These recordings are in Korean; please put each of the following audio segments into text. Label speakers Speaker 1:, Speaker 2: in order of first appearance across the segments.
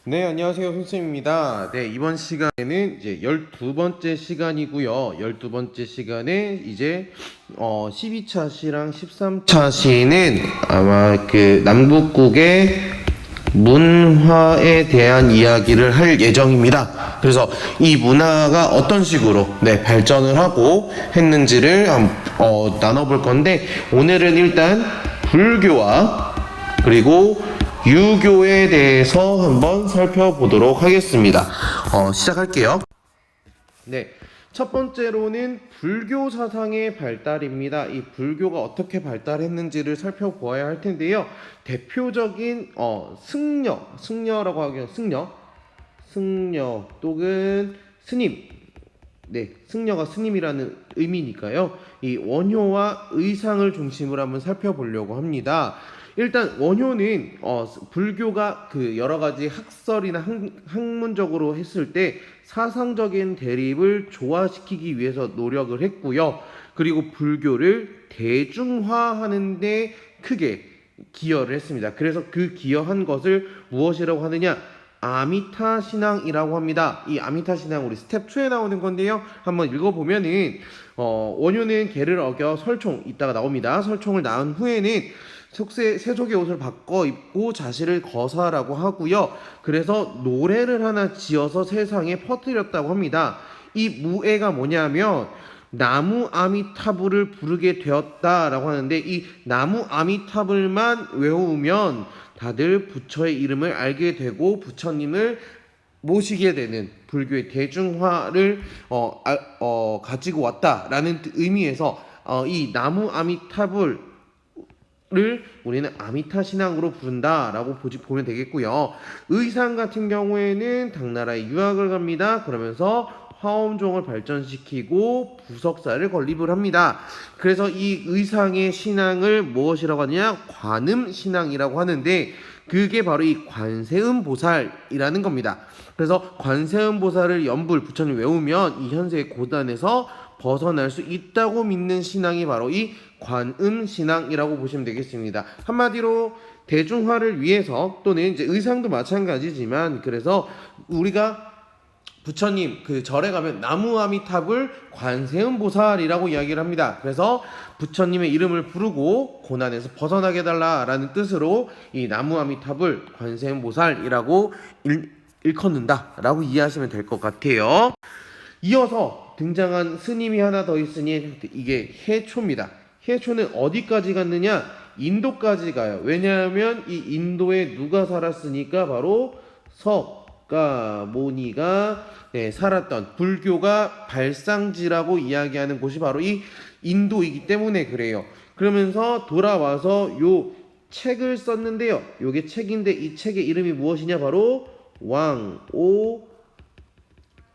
Speaker 1: 네, 안녕하세요. 손쌤입니다. 네, 이번 시간에는 이제 12번째 시간이고요. 12번째 시간에 이제 12차 시랑 13차 시는 아마 그 남북국의 문화에 대한 이야기를 할 예정입니다. 그래서 이 문화가 어떤 식으로 발전을 하고 했는지를 나눠볼 건데, 오늘은 일단 불교와 그리고 유교에 대해서 한번 살펴보도록 하겠습니다. 시작할게요. 네, 첫 번째로는 불교 사상의 발달입니다. 이 불교가 어떻게 발달했는지를 살펴보아야 할 텐데요. 대표적인 승려라고 하기엔 승려 또는 스님. 네, 승려가 스님이라는 의미니까요. 이 원효와 의상을 중심으로 한번 살펴보려고 합니다. 일단 원효는 불교가 그 여러 가지 학설이나 학문적으로 했을 때 사상적인 대립을 조화시키기 위해서 노력을 했고요. 그리고 불교를 대중화하는데 크게 기여를 했습니다. 그래서 그 기여한 것을 무엇이라고 하느냐? 아미타 신앙이라고 합니다. 이 아미타 신앙 우리 스텝 2에 나오는 건데요. 한번 읽어보면은 원효는 계를 어겨 설총 이따가 나옵니다. 설총을 낳은 후에는 세속의 옷을 바꿔 입고 자신을 거사라고 하고요. 그래서 노래를 하나 지어서 세상에 퍼뜨렸다고 합니다. 이 무예가 뭐냐면 나무 아미타불을 부르게 되었다라고 하는데, 이 나무 아미타불만 외우면 다들 부처의 이름을 알게 되고 부처님을 모시게 되는 불교의 대중화를 가지고 왔다라는 의미에서 이 나무 아미타불 를 우리는 아미타 신앙으로 부른다라고 보면 되겠고요. 의상 같은 경우에는 당나라에 유학을 갑니다. 그러면서 화엄종을 발전시키고 부석사를 건립을 합니다. 그래서 이 의상의 신앙을 무엇이라고 하느냐? 관음 신앙이라고 하는데, 그게 바로 이 관세음 보살이라는 겁니다. 그래서 관세음 보살을 연불 부처님 외우면 이 현세의 고단에서 벗어날 수 있다고 믿는 신앙이 바로 이 관음 신앙이라고 보시면 되겠습니다. 한마디로 대중화를 위해서, 또는 이제 의상도 마찬가지지만, 그래서 우리가 부처님 그 절에 가면 나무 아미탑을 관세음 보살이라고 이야기를 합니다. 그래서 부처님의 이름을 부르고 고난에서 벗어나게 해달라라는 뜻으로 이 나무 아미탑을 관세음 보살이라고 일컫는다라고 이해하시면 될 것 같아요. 이어서 등장한 스님이 하나 더 있으니 이게 해초입니다. 해초는 어디까지 갔느냐? 인도까지 가요. 왜냐하면 이 인도에 누가 살았으니까 바로 석가모니가 살았던, 불교가 발상지라고 이야기하는 곳이 바로 이 인도이기 때문에 그래요. 그러면서 돌아와서 요 책을 썼는데요. 요게 책인데 이 책의 이름이 무엇이냐? 바로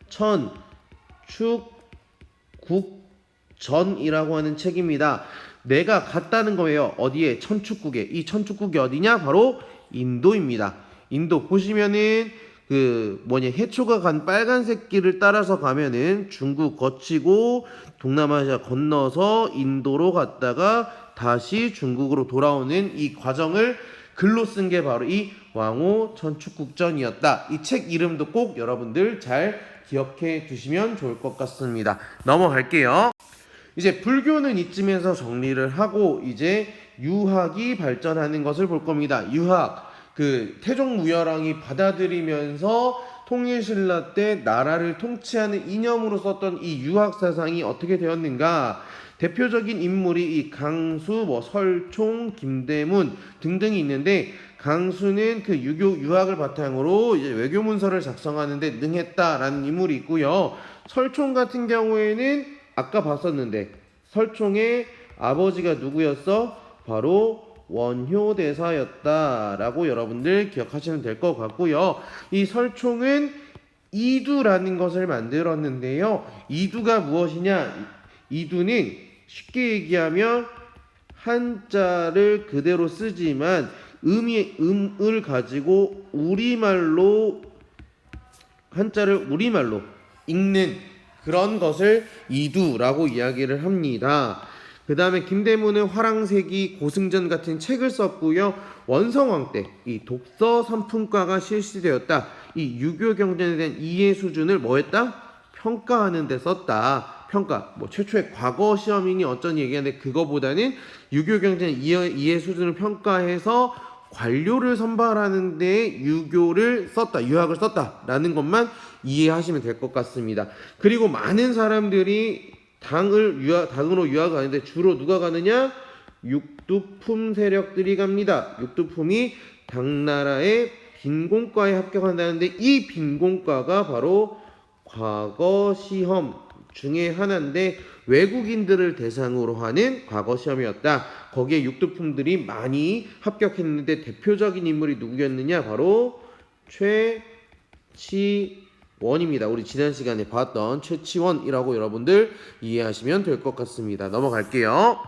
Speaker 1: 왕오천축국전이라고 하는 책입니다. 내가 갔다는 거예요. 어디에? 천축국에. 이 천축국이 어디냐? 바로 인도입니다. 인도 보시면은 해초가 간 빨간색 길을 따라서 가면은 중국 거치고 동남아시아 건너서 인도로 갔다가 다시 중국으로 돌아오는 이 과정을 글로 쓴 게 바로 이 왕호 천축국전이었다. 이 책 이름도 꼭 여러분들 잘 기억해 두시면 좋을 것 같습니다. 넘어갈게요. 이제 불교는 이쯤에서 정리를 하고 이제 유학이 발전하는 것을 볼 겁니다. 유학, 태종무열왕이 받아들이면서 통일신라 때 나라를 통치하는 이념으로 썼던 이 유학 사상이 어떻게 되었는가? 대표적인 인물이 이 강수, 설총, 김대문 등등이 있는데, 강수는 그 유교 유학을 바탕으로 이제 외교 문서를 작성하는데 능했다라는 인물이 있고요. 설총 같은 경우에는 아까 봤었는데 설총의 아버지가 누구였어? 바로 원효대사였다라고 여러분들 기억하시면 될 것 같고요. 이 설총은 이두라는 것을 만들었는데요. 이두가 무엇이냐? 이두는 쉽게 얘기하면 한자를 그대로 쓰지만 음을 가지고 한자를 우리말로 읽는 그런 것을 이두라고 이야기를 합니다. 그 다음에 김대문은 화랑세기, 고승전 같은 책을 썼고요. 원성왕 때 이 독서 삼품과가 실시되었다. 이 유교 경전에 대한 이해 수준을 뭐 했다? 평가하는 데 썼다. 평가. 뭐 최초의 과거 시험이니 어쩐 얘기하는데 그거보다는 유교 경전 이해 수준을 평가해서 관료를 선발하는 데 유교를 썼다. 유학을 썼다라는 것만 이해하시면 될 것 같습니다. 그리고 많은 사람들이 당으로 유학 가는데 주로 누가 가느냐? 육두품 세력들이 갑니다. 육두품이 당나라의 빈공과에 합격한다는데 이 빈공과가 바로 과거 시험 중에 하나인데 외국인들을 대상으로 하는 과거 시험이었다. 거기에 육두품들이 많이 합격했는데 대표적인 인물이 누구였느냐? 바로 최치원입니다. 우리 지난 시간에 봤던 최치원이라고 여러분들 이해하시면 될 것 같습니다. 넘어갈게요.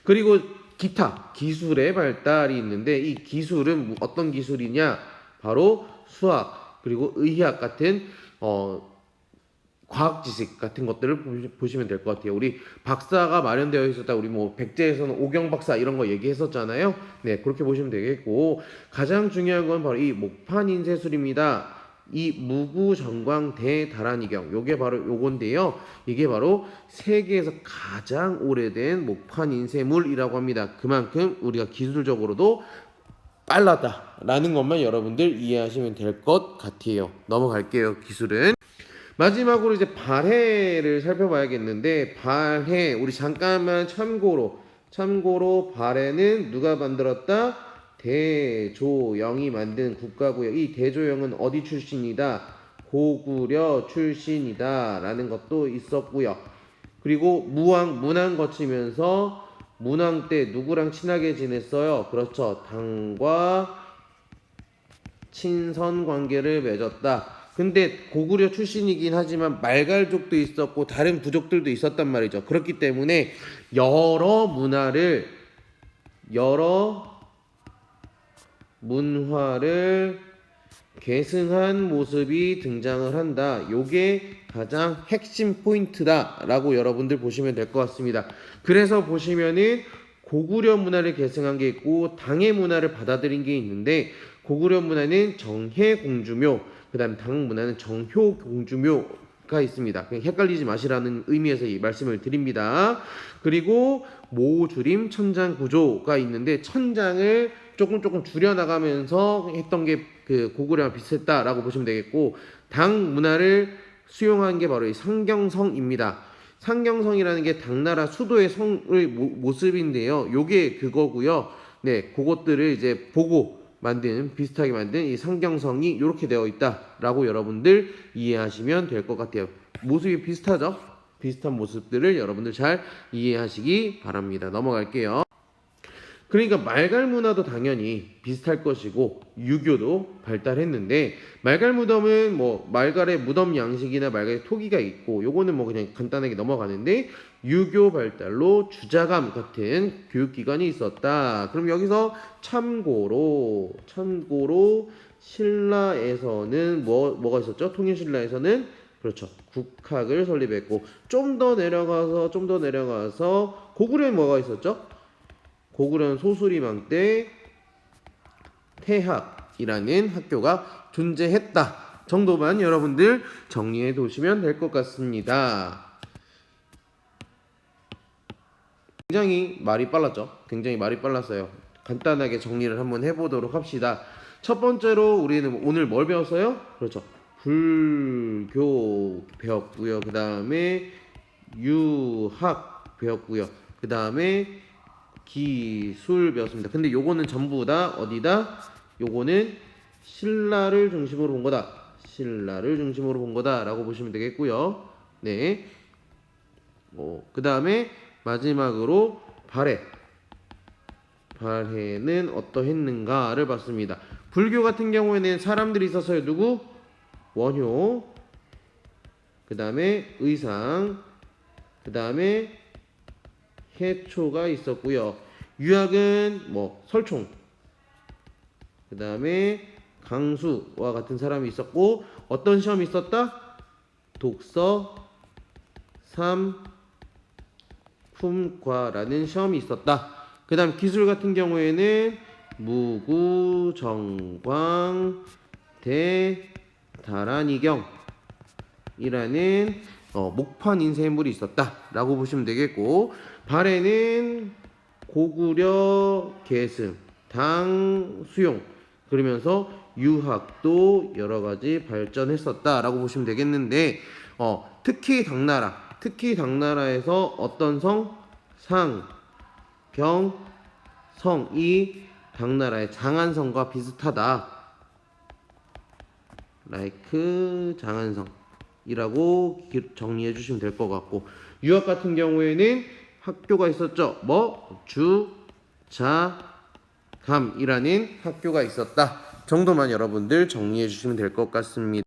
Speaker 1: 그리고 기타 기술의 발달이 있는데 이 기술은 어떤 기술이냐? 바로 수학 그리고 의학 같은 과학 지식 같은 것들을 보시면 될 것 같아요. 우리 박사가 마련되어 있었다. 우리 뭐 백제에서는 오경 박사 이런 거 얘기했었잖아요. 네, 그렇게 보시면 되겠고 가장 중요한 건 바로 이 목판 인쇄술입니다. 이 무구정광 대다란이경 요게 바로 요건데요. 이게 바로 세계에서 가장 오래된 목판 인쇄물이라고 합니다. 그만큼 우리가 기술적으로도 빨랐다라는 것만 여러분들 이해하시면 될 것 같아요. 넘어갈게요. 기술은 마지막으로 이제 발해를 살펴봐야겠는데 발해 우리 잠깐만 참고로 발해는 누가 만들었다? 대조영이 만든 국가고요. 이 대조영은 어디 출신이다? 고구려 출신이다 라는 것도 있었고요. 그리고 문왕 거치면서 문왕 때 누구랑 친하게 지냈어요? 그렇죠. 당과 친선 관계를 맺었다. 근데 고구려 출신이긴 하지만 말갈족도 있었고 다른 부족들도 있었단 말이죠. 그렇기 때문에 여러 문화를 계승한 모습이 등장을 한다. 요게 가장 핵심 포인트다라고 여러분들 보시면 될 것 같습니다. 그래서 보시면은 고구려 문화를 계승한 게 있고 당의 문화를 받아들인 게 있는데 고구려 문화는 정해공주묘, 그 다음 당 문화는 정효공주묘가 있습니다. 그냥 헷갈리지 마시라는 의미에서 이 말씀을 드립니다. 그리고 모주림 천장구조가 있는데 천장을 조금 줄여나가면서 했던 게 그 고구려랑 비슷했다라고 보시면 되겠고 당 문화를 수용한 게 바로 이 상경성입니다. 상경성이라는 게 당나라 수도의 성의 모습인데요. 요게 그거고요. 네, 그것들을 이제 보고 비슷하게 만든 이 상경성이 이렇게 되어 있다라고 여러분들 이해하시면 될 것 같아요. 모습이 비슷하죠? 비슷한 모습들을 여러분들 잘 이해하시기 바랍니다. 넘어갈게요. 그러니까 말갈 문화도 당연히 비슷할 것이고 유교도 발달했는데 말갈 무덤은 뭐 말갈의 무덤 양식이나 말갈의 토기가 있고 요거는 뭐 그냥 간단하게 넘어가는데 유교 발달로 주자감 같은 교육기관이 있었다. 그럼 여기서 참고로 신라에서는 뭐가 있었죠? 통일신라에서는 그렇죠. 국학을 설립했고 좀 더 내려가서 고구려에 뭐가 있었죠? 고구려는 소수리망 때 태학이라는 학교가 존재했다 정도만 여러분들 정리해 두시면 될 것 같습니다. 굉장히 말이 빨랐어요. 간단하게 정리를 한번 해보도록 합시다. 첫 번째로 우리는 오늘 뭘 배웠어요? 그렇죠. 불교 배웠고요. 그 다음에 유학 배웠고요. 그 다음에 기술 배웠습니다. 근데 요거는 전부 다 어디다? 요거는 신라를 중심으로 본 거다. 라고 보시면 되겠고요. 네. 그 다음에 마지막으로 발해는 어떠했는가를 봤습니다. 불교 같은 경우에는 사람들이 있었어요. 누구? 원효. 그 다음에 의상. 그 다음에 해초가 있었고요. 유학은 뭐 설총, 그 다음에 강수와 같은 사람이 있었고 어떤 시험이 있었다? 독서 품과라는 시험이 있었다. 그 다음 기술 같은 경우에는 무구, 정광, 대, 다란이경이라는 목판 인쇄물이 있었다라고 보시면 되겠고, 발에는 고구려, 계승, 당, 수용, 그러면서 유학도 여러 가지 발전했었다라고 보시면 되겠는데, 특히 당나라에서 어떤 성, 상, 경, 성이 당나라의 장안성과 비슷하다. like 장안성이라고 정리해 주시면 될 것 같고, 유학 같은 경우에는 학교가 있었죠. 주, 자, 감이라는 학교가 있었다 정도만 여러분들 정리해 주시면 될 것 같습니다.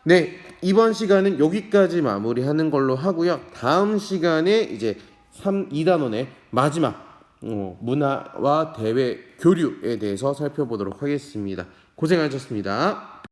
Speaker 1: 네, 이번 시간은 여기까지 마무리하는 걸로 하고요. 다음 시간에 이제 2단원의 마지막 문화와 대외 교류에 대해서 살펴보도록 하겠습니다. 고생하셨습니다.